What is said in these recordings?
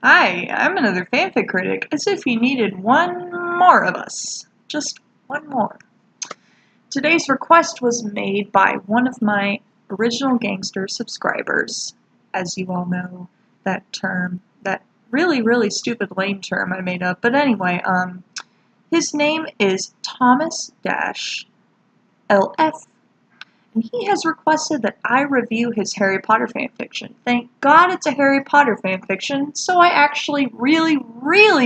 Hi, I'm another fanfic critic, as if you needed one more of us. Just one more. Today's request was made by one of my original gangster subscribers. As you all know, that term, that really stupid lame term I made up. But anyway, his name is Thomas-LF. And he has requested that I review his Harry Potter fanfiction. Thank God it's a Harry Potter fanfiction, so I actually really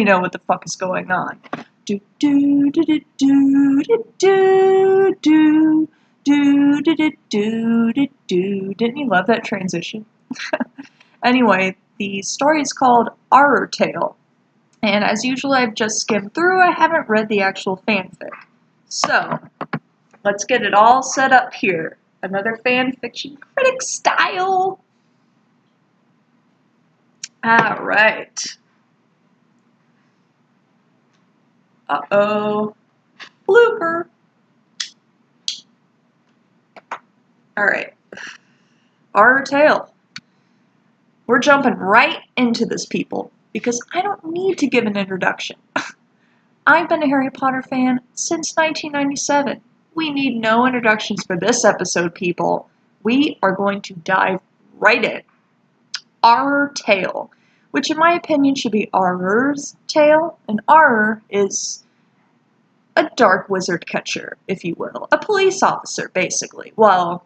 know what the fuck is going on. Do do do do do do do do do do do do do. Didn't you love that transition? Anyway, the story is called Auror Tale, and as usual I've just skimmed through. I haven't read the actual fanfic. So, let's get it all set up here. Another fan fiction critic style. Alright. Uh-oh. Blooper. Alright. Auror Tale. We're jumping right into this, people, because I don't need to give an introduction. I've been a Harry Potter fan since 1997. We need no introductions for this episode, people. We are going to dive right in. Auror Tale, which in my opinion should be Auror's Tale. And Auror is a dark wizard catcher, if you will. A police officer, basically. Well,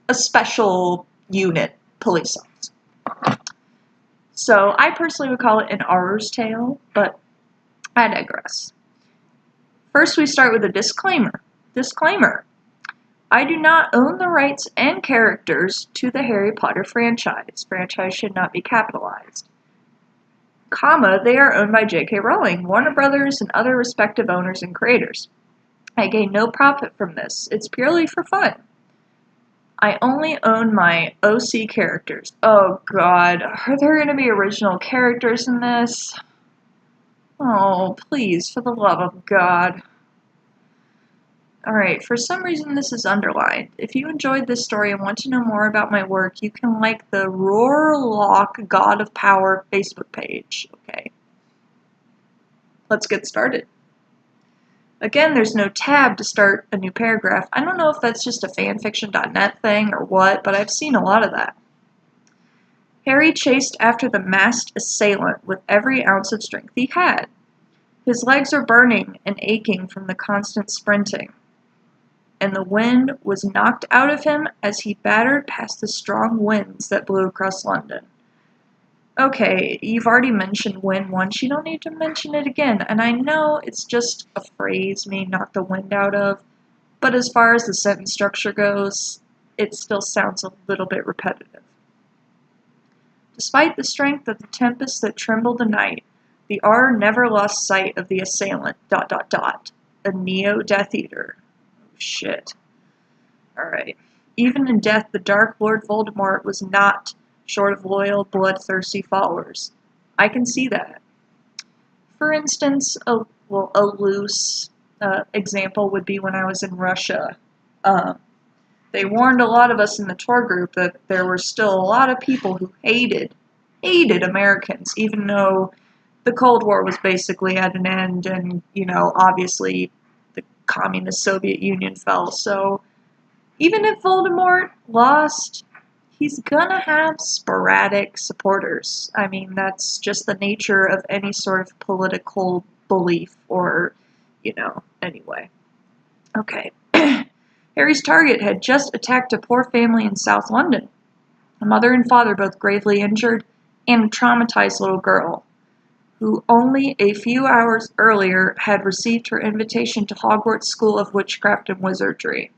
a special unit police officer. So I personally would call it an Auror's Tale, but I digress. First, we start with a disclaimer. Disclaimer. I do not own the rights and characters to the Harry Potter franchise. Franchise should not be capitalized. Comma, they are owned by J.K. Rowling, Warner Brothers, and other respective owners and creators. I gain no profit from this. It's purely for fun. I only own my OC characters. Oh god, are there going to be original characters in this? Oh, please, for the love of God. Alright, for some reason this is underlined. If you enjoyed this story and want to know more about my work, you can like the Rurrlock-God of Power Facebook page. Okay. Let's get started. Again, there's no tab to start a new paragraph. I don't know if that's just a fanfiction.net thing or what, but I've seen a lot of that. Harry chased after the masked assailant with every ounce of strength he had. His legs were burning and aching from the constant sprinting, and the wind was knocked out of him as he battered past the strong winds that blew across London. Okay, you've already mentioned wind once, you don't need to mention it again, and I know it's just a phrase, may knock the wind out of, but as far as the sentence structure goes, it still sounds a little bit repetitive. Despite the strength of the tempest that trembled the night, the Auror never lost sight of the assailant, a Neo-Death Eater. Shit. Alright. Even in death, the Dark Lord Voldemort was not short of loyal, bloodthirsty followers. I can see that. For instance, a loose example would be when I was in Russia. They warned a lot of us in the tour group that there were still a lot of people who hated Americans, even though the Cold War was basically at an end and, obviously the communist Soviet Union fell. So even if Voldemort lost, he's gonna have sporadic supporters. I mean, that's just the nature of any sort of political belief or, anyway. Okay. Harry's target had just attacked a poor family in South London. A mother and father both gravely injured, and a traumatized little girl, who only a few hours earlier had received her invitation to Hogwarts School of Witchcraft and Wizardry.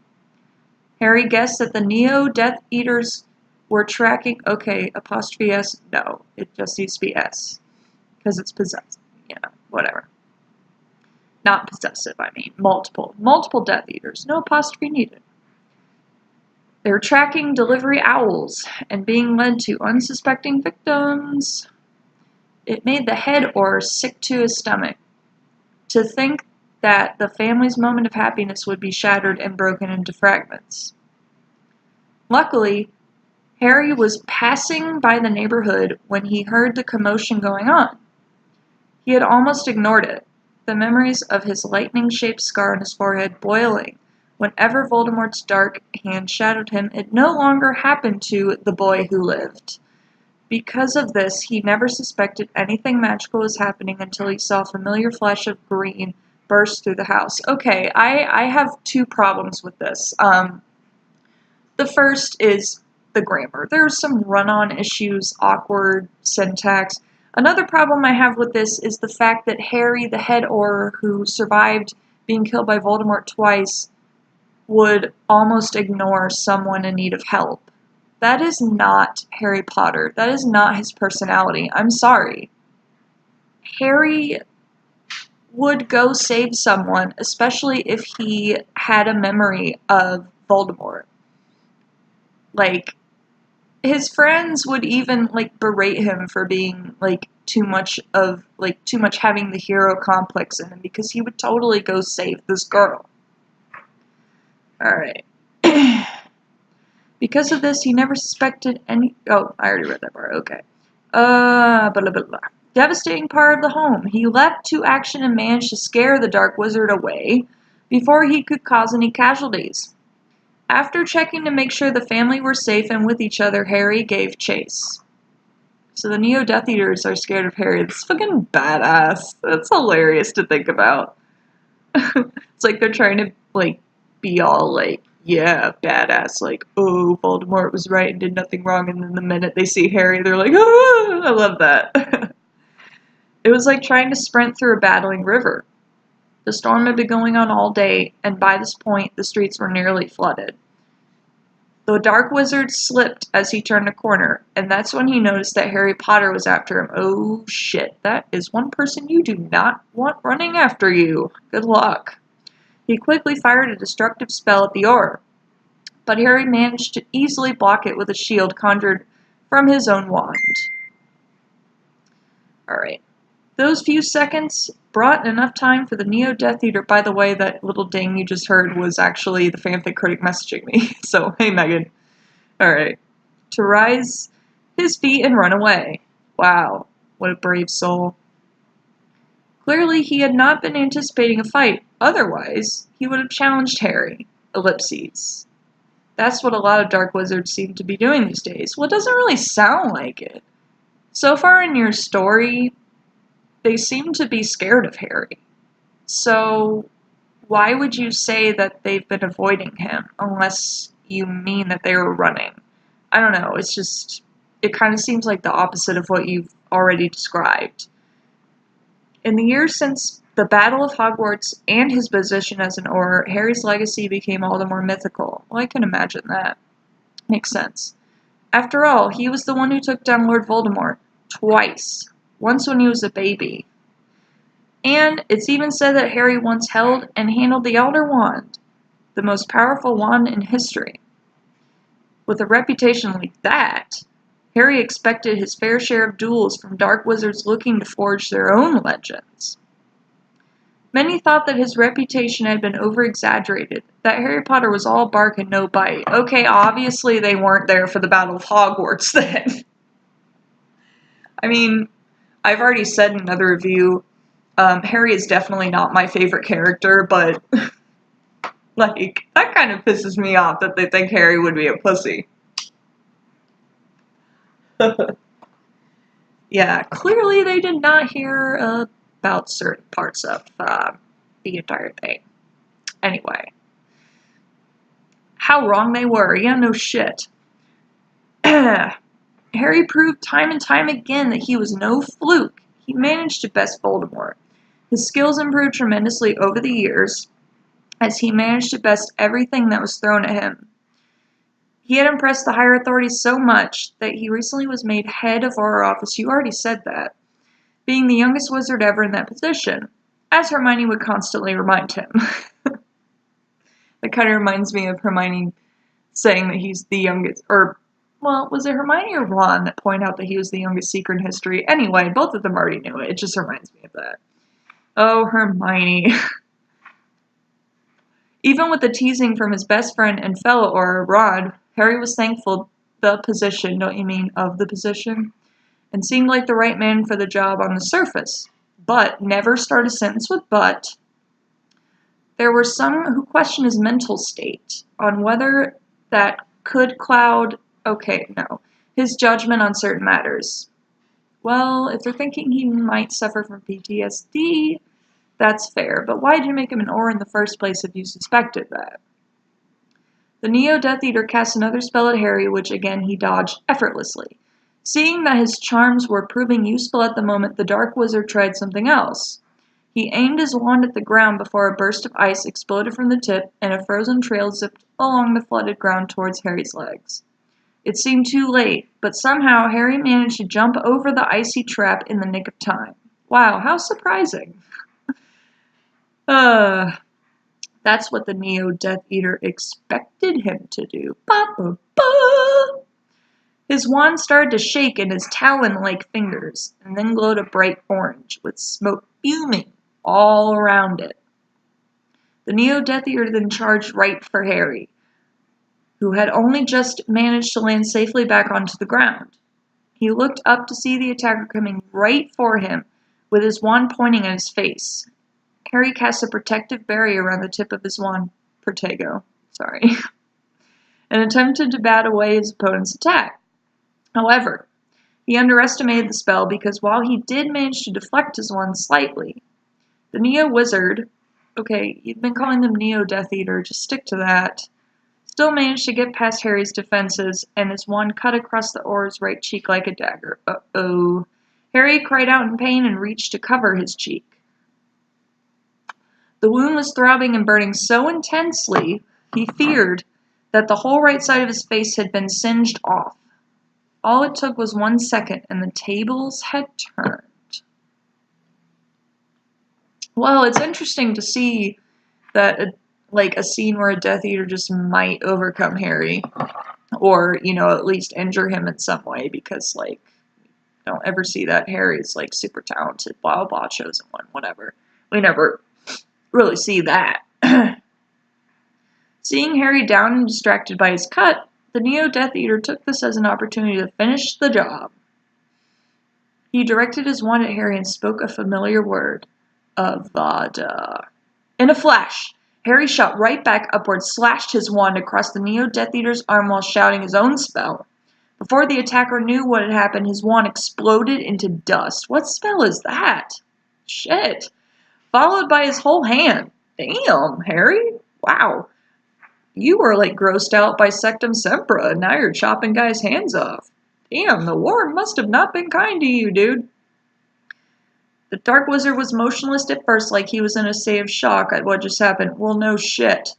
Harry guessed that the Neo-Death Eaters were tracking... Okay, apostrophe S? No, it just needs to be S. Because it's possessive. Whatever. Not possessive, I mean. Multiple Death Eaters. No apostrophe needed. They were tracking delivery owls and being led to unsuspecting victims. It made the head Auror sick to his stomach. To think that the family's moment of happiness would be shattered and broken into fragments. Luckily, Harry was passing by the neighborhood when he heard the commotion going on. He had almost ignored it, the memories of his lightning-shaped scar on his forehead boiling. Whenever Voldemort's dark hand shadowed him, it no longer happened to the boy who lived. Because of this, he never suspected anything magical was happening until he saw a familiar flash of green burst through the house. Okay, I have two problems with this. The first is the grammar. There's some run-on issues, awkward syntax. Another problem I have with this is the fact that Harry, the head Auror, who survived being killed by Voldemort twice, would almost ignore someone in need of help. That is not Harry Potter. That is not his personality. I'm sorry. Harry would go save someone, especially if he had a memory of Voldemort. Like, his friends would even, like, berate him for being, like, too much having the hero complex in him, because he would totally go save this girl. Alright. Because of this, he never suspected any... Oh, I already read that part. Okay. Blah, blah, blah. Devastating part of the home. He leapt to action and managed to scare the Dark Wizard away before he could cause any casualties. After checking to make sure the family were safe and with each other, Harry gave chase. So the Neo-Death Eaters are scared of Harry. That's fucking badass. That's hilarious to think about. It's like they're trying to, like, be all, like, yeah, badass, like, oh, Voldemort was right and did nothing wrong, and then the minute they see Harry, they're like, ah, I love that. It was like trying to sprint through a battling river. The storm had been going on all day, and by this point, the streets were nearly flooded. The Dark Wizard slipped as he turned a corner, and that's when he noticed that Harry Potter was after him. Oh shit, that is one person you do not want running after you. Good luck. He quickly fired a destructive spell at the Auror, but Harry managed to easily block it with a shield conjured from his own wand. Alright. Those few seconds brought enough time for the Neo-Death Eater. By the way, that little ding you just heard was actually the fanfic critic messaging me. So, hey Megan. Alright. To rise his feet and run away. Wow. What a brave soul. Clearly, he had not been anticipating a fight. Otherwise, he would have challenged Harry. Ellipses. That's what a lot of Dark Wizards seem to be doing these days. Well, it doesn't really sound like it. So far in your story, they seem to be scared of Harry. So, why would you say that they've been avoiding him, unless you mean that they were running? I don't know, it's just, it kind of seems like the opposite of what you've already described. In the years since the Battle of Hogwarts and his position as an Auror, Harry's legacy became all the more mythical. Well, I can imagine that. Makes sense. After all, he was the one who took down Lord Voldemort. Twice. Once when he was a baby. And it's even said that Harry once held and handled the Elder Wand, the most powerful wand in history. With a reputation like that, Harry expected his fair share of duels from dark wizards looking to forge their own legends. Many thought that his reputation had been over-exaggerated, that Harry Potter was all bark and no bite. Okay, obviously they weren't there for the Battle of Hogwarts then. I mean, I've already said in another review, Harry is definitely not my favorite character, but, like, that kind of pisses me off that they think Harry would be a pussy. Yeah, clearly they did not hear about certain parts of the entire thing. Anyway. How wrong they were. Yeah, no shit. Harry proved time and time again that he was no fluke. He managed to best Voldemort. His skills improved tremendously over the years, as he managed to best everything that was thrown at him. He had impressed the higher authorities so much that he recently was made head of Auror office. You already said that. Being the youngest wizard ever in that position, as Hermione would constantly remind him. That kind of reminds me of Hermione saying that he's the youngest, or, well, was it Hermione or Ron that pointed out that he was the youngest seeker in history? Anyway, both of them already knew it. It just reminds me of that. Oh, Hermione. Even with the teasing from his best friend and fellow Auror, Ron, Harry was thankful the position, don't you mean of the position? And seemed like the right man for the job on the surface. But never start a sentence with but. There were some who questioned his mental state, on whether that could cloud, his judgment on certain matters. Well, if they're thinking he might suffer from PTSD, that's fair, but why did you make him an Auror in the first place if you suspected that? The Neo-Death Eater cast another spell at Harry, which again he dodged effortlessly. Seeing that his charms were proving useful at the moment, the Dark Wizard tried something else. He aimed his wand at the ground before a burst of ice exploded from the tip, and a frozen trail zipped along the flooded ground towards Harry's legs. It seemed too late, but somehow Harry managed to jump over the icy trap in the nick of time. Wow, how surprising. That's what the Neo-Death Eater expected him to do. Ba-ba-ba! His wand started to shake in his talon-like fingers, and then glowed a bright orange, with smoke fuming all around it. The Neo-Death Eater then charged right for Harry, who had only just managed to land safely back onto the ground. He looked up to see the attacker coming right for him, with his wand pointing at his face. Harry cast a protective barrier around the tip of his wand, and attempted to bat away his opponent's attack. However, he underestimated the spell because while he did manage to deflect his wand slightly, the Neo-Wizard, you've been calling them Neo-Death Eater, just stick to that, still managed to get past Harry's defenses, and his wand cut across the Auror's right cheek like a dagger. Uh-oh. Harry cried out in pain and reached to cover his cheek. The wound was throbbing and burning so intensely, he feared that the whole right side of his face had been singed off. All it took was 1 second, and the tables had turned. Well, it's interesting to see that, a scene where a Death Eater just might overcome Harry, or, at least injure him in some way, because, don't ever see that Harry's, super talented, blah, blah, chosen one, whatever. We never really see that. Seeing Harry down and distracted by his cut, the Neo-Death Eater took this as an opportunity to finish the job. He directed his wand at Harry and spoke a familiar word, Avada. In a flash, Harry shot right back upward, slashed his wand across the Neo-Death Eater's arm while shouting his own spell. Before the attacker knew what had happened, his wand exploded into dust. What spell is that? Shit. Followed by his whole hand. Damn, Harry. Wow. You were, grossed out by Sectum Sempra, and now you're chopping guys' hands off. Damn, the war must have not been kind to you, dude. The Dark Wizard was motionless at first, like he was in a state of shock at what just happened. Well, no shit.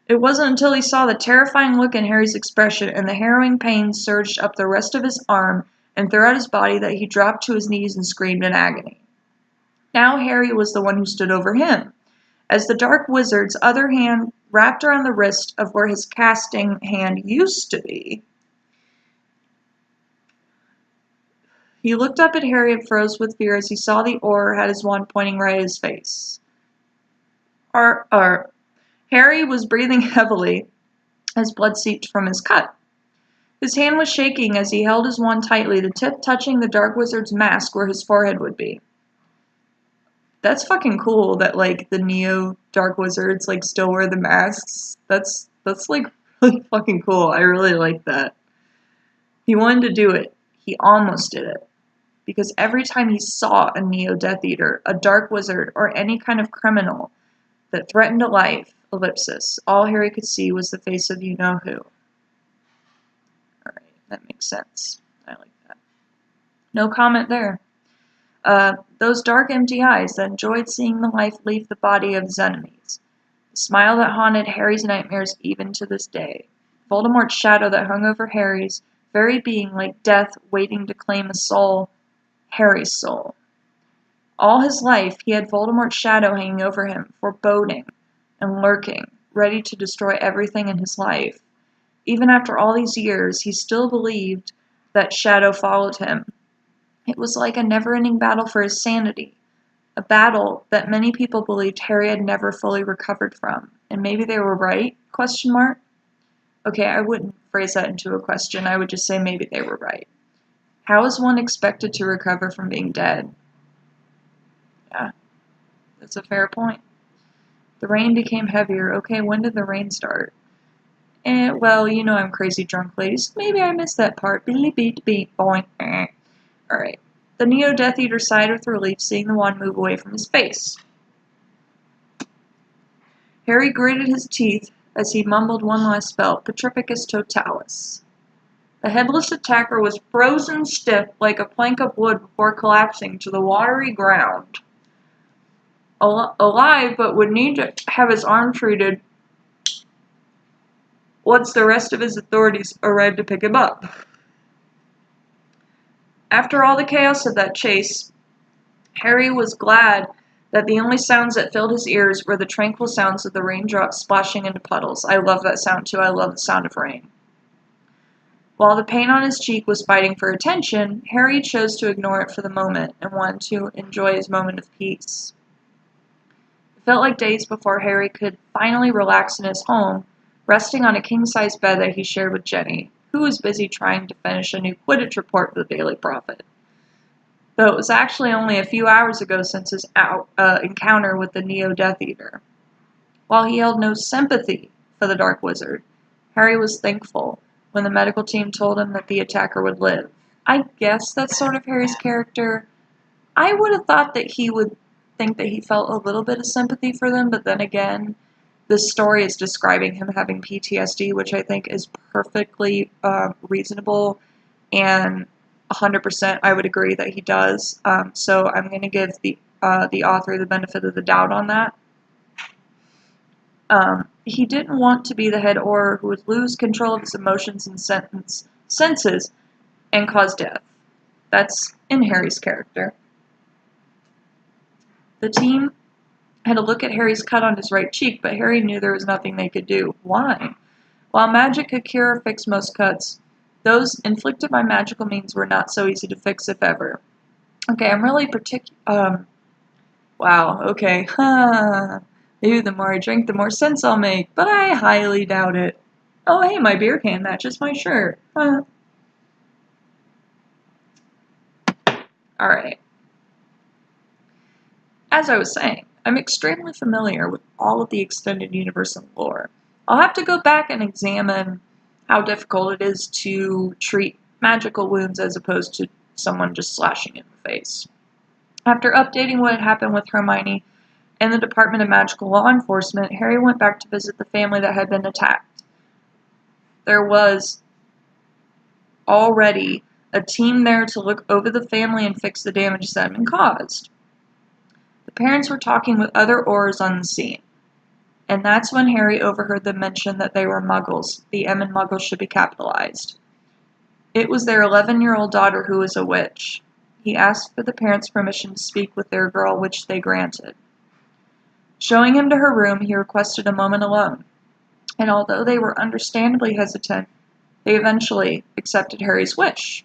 It wasn't until he saw the terrifying look in Harry's expression and the harrowing pain surged up the rest of his arm and throughout his body that he dropped to his knees and screamed in agony. Now Harry was the one who stood over him, as the Dark Wizard's other hand wrapped around the wrist of where his casting hand used to be. He looked up at Harry and froze with fear as he saw the Auror had his wand pointing right at his face. Harry was breathing heavily as blood seeped from his cut. His hand was shaking as he held his wand tightly, the tip touching the Dark Wizard's mask where his forehead would be. That's fucking cool that, the Neo-Dark Wizards, still wear the masks. That's really fucking cool. I really like that. He wanted to do it. He almost did it. Because every time he saw a Neo-Death Eater, a Dark Wizard, or any kind of criminal that threatened a life, all Harry could see was the face of you-know-who. Alright, that makes sense. I like that. No comment there. Those dark, empty eyes that enjoyed seeing the life leave the body of his enemies. The smile that haunted Harry's nightmares even to this day. Voldemort's shadow that hung over Harry's very being like death waiting to claim a soul, Harry's soul. All his life, he had Voldemort's shadow hanging over him, foreboding and lurking, ready to destroy everything in his life. Even after all these years, he still believed that shadow followed him. It was like a never-ending battle for his sanity, a battle that many people believed Harry had never fully recovered from. And maybe they were right? Okay, I wouldn't phrase that into a question. I would just say maybe they were right. How is one expected to recover from being dead? Yeah, that's a fair point. The rain became heavier. Okay, when did the rain start? Well, you know I'm crazy drunk, ladies. Maybe I missed that part. Beep, beep, beep, boing. Alright. The Neo-Death Eater sighed with relief, seeing the wand move away from his face. Harry gritted his teeth as he mumbled one last spell, Petrificus Totalis. The headless attacker was frozen stiff like a plank of wood before collapsing to the watery ground. Alive, but would need to have his arm treated once the rest of his authorities arrived to pick him up. After all the chaos of that chase, Harry was glad that the only sounds that filled his ears were the tranquil sounds of the raindrops splashing into puddles. I love that sound too. I love the sound of rain. While the pain on his cheek was fighting for attention, Harry chose to ignore it for the moment and wanted to enjoy his moment of peace. It felt like days before Harry could finally relax in his home, resting on a king-size bed that he shared with Jenny, who was busy trying to finish a new Quidditch report for the Daily Prophet. Though it was actually only a few hours ago since his encounter with the Neo-Death Eater. While he held no sympathy for the Dark Wizard, Harry was thankful when the medical team told him that the attacker would live. I guess that's sort of Harry's character. I would have thought that he would think that he felt a little bit of sympathy for them, but then again, this story is describing him having PTSD, which I think is perfectly reasonable, and 100% I would agree that he does. So I'm going to give the author the benefit of the doubt on that. He didn't want to be the head Auror who would lose control of his emotions and senses and cause death. That's in Harry's character. The team had a look at Harry's cut on his right cheek, but Harry knew there was nothing they could do. Why? While magic could cure or fix most cuts, those inflicted by magical means were not so easy to fix, if ever. Okay, I'm really wow, okay. Maybe the more I drink, the more sense I'll make, but I highly doubt it. Oh, hey, my beer can matches my shirt. Alright. As I was saying, I'm extremely familiar with all of the extended universe and lore. I'll have to go back and examine how difficult it is to treat magical wounds as opposed to someone just slashing in the face. After updating what had happened with Hermione and the Department of Magical Law Enforcement, Harry went back to visit the family that had been attacked. There was already a team there to look over the family and fix the damage that had been caused. The parents were talking with other Aurors on the scene, and that's when Harry overheard them mention that they were Muggles. The M in Muggles should be capitalized. It was their 11-year-old daughter who was a witch. He asked for the parents' permission to speak with their girl, which they granted. Showing him to her room, he requested a moment alone, and although they were understandably hesitant, they eventually accepted Harry's wish.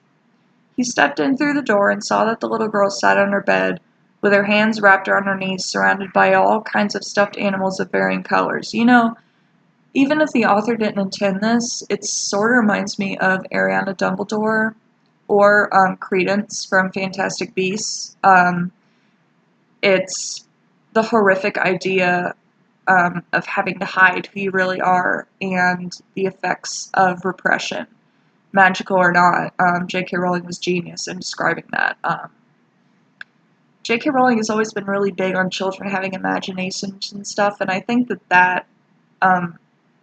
He stepped in through the door and saw that the little girl sat on her bed, with her hands wrapped around her knees, surrounded by all kinds of stuffed animals of varying colors. You know, even if the author didn't intend this, it sort of reminds me of Ariana Dumbledore or Credence from Fantastic Beasts. It's the horrific idea of having to hide who you really are and the effects of repression, magical or not. J.K. Rowling was genius in describing that. J.K. Rowling has always been really big on children having imaginations and stuff, and I think that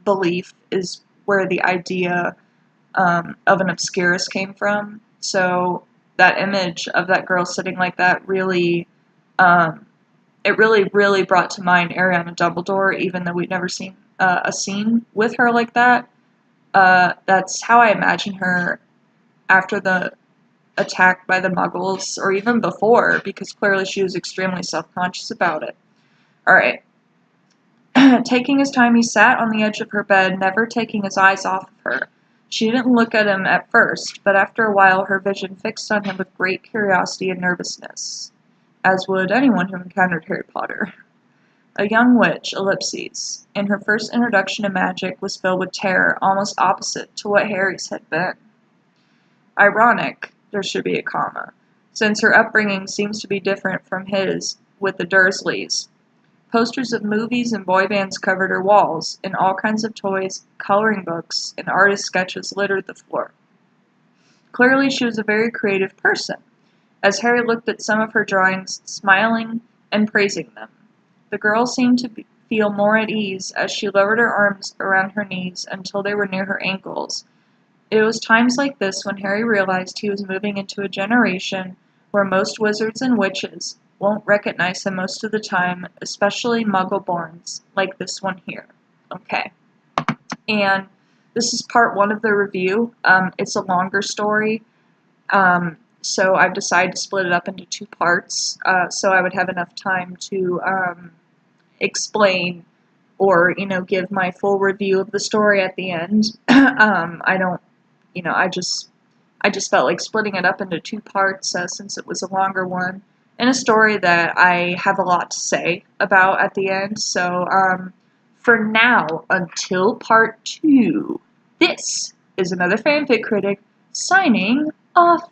belief is where the idea of an obscurus came from. So that image of that girl sitting like that really, it really brought to mind Ariana Dumbledore, even though we'd never seen a scene with her like that. That's how I imagine her after the attack by the Muggles, or even before, because clearly she was extremely self-conscious about it. Alright. Taking his time, he sat on the edge of her bed, never taking his eyes off of her. She didn't look at him at first, but after a while her vision fixed on him with great curiosity and nervousness, as would anyone who encountered Harry Potter. A young witch, ellipses, and her first introduction to magic was filled with terror, almost opposite to what Harry's had been. Ironic, there should be a comma, since her upbringing seems to be different from his with the Dursleys. Posters of movies and boy bands covered her walls, and all kinds of toys, coloring books, and artist sketches littered the floor. Clearly she was a very creative person, as Harry looked at some of her drawings, smiling and praising them. The girl seemed to feel more at ease as she lowered her arms around her knees until they were near her ankles. It was times like this when Harry realized he was moving into a generation where most wizards and witches won't recognize him most of the time, especially Muggle-borns, like this one here. Okay. And this is part 1 of the review. It's a longer story, so I've decided to split it up into 2 parts, so I would have enough time to explain or, give my full review of the story at the end. I just felt like splitting it up into 2 parts since it was a longer one, and a story that I have a lot to say about at the end. So, for now, until part 2, this is another fanfic critic signing off.